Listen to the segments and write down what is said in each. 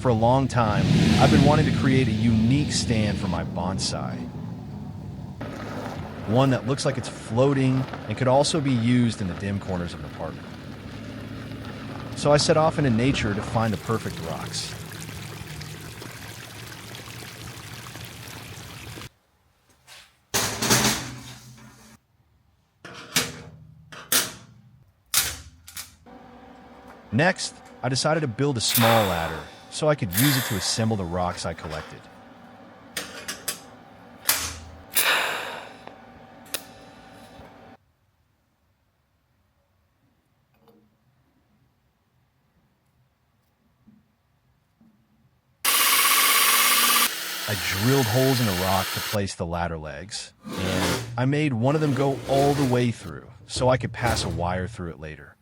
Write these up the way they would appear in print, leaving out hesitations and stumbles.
For a long time, I've been wanting to create a unique stand for my bonsai. One that looks like it's floating and could also be used in the dim corners of an apartment. So I set off into nature to find the perfect rocks. Next, I decided to build a small ladder so I could use it to assemble the rocks I collected. I drilled holes in the rock to place the ladder legs, and I made one of them go all the way through so I could pass a wire through it later.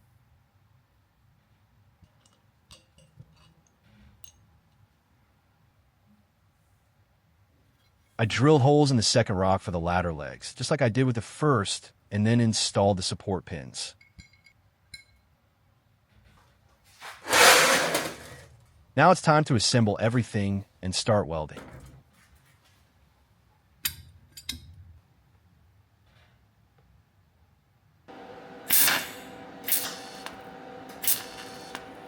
I drilled holes in the second rock for the ladder legs, just like I did with the first, and then installed the support pins. Now it's time to assemble everything and start welding.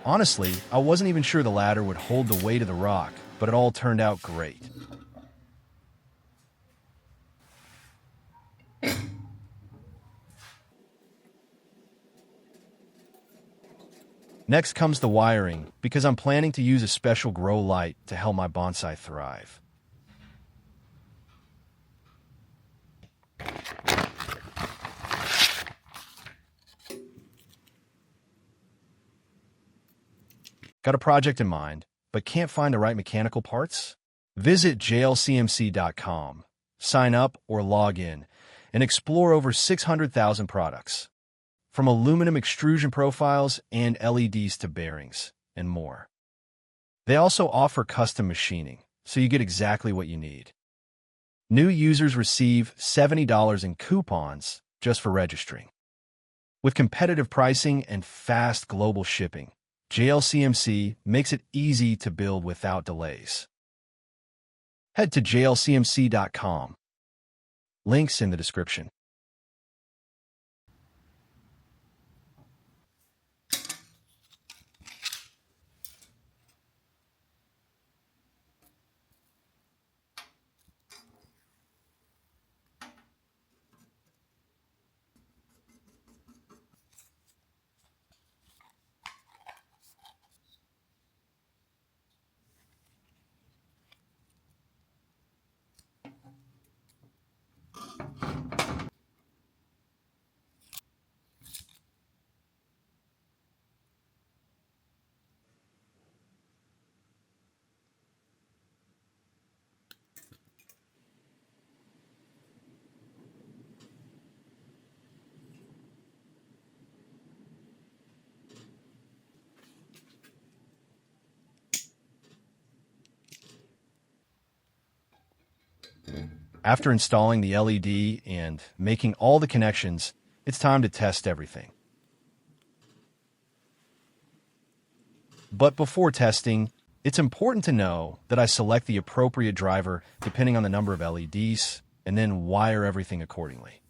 Honestly, I wasn't even sure the ladder would hold the weight of the rock, but it all turned out great. Next comes the wiring, because I'm planning to use a special grow light to help my bonsai thrive. Got a project in mind, but can't find the right mechanical parts? Visit JLCMC.com, sign up or log in, and explore over 600,000 products. From aluminum extrusion profiles and LEDs to bearings, and more. They also offer custom machining, so you get exactly what you need. New users receive $70 in coupons just for registering. With competitive pricing and fast global shipping, JLCMC makes it easy to build without delays. Head to JLCMC.com. Links in the description. After installing the LED and making all the connections, it's time to test everything. But before testing, it's important to know that I select the appropriate driver depending on the number of LEDs and then wire everything accordingly.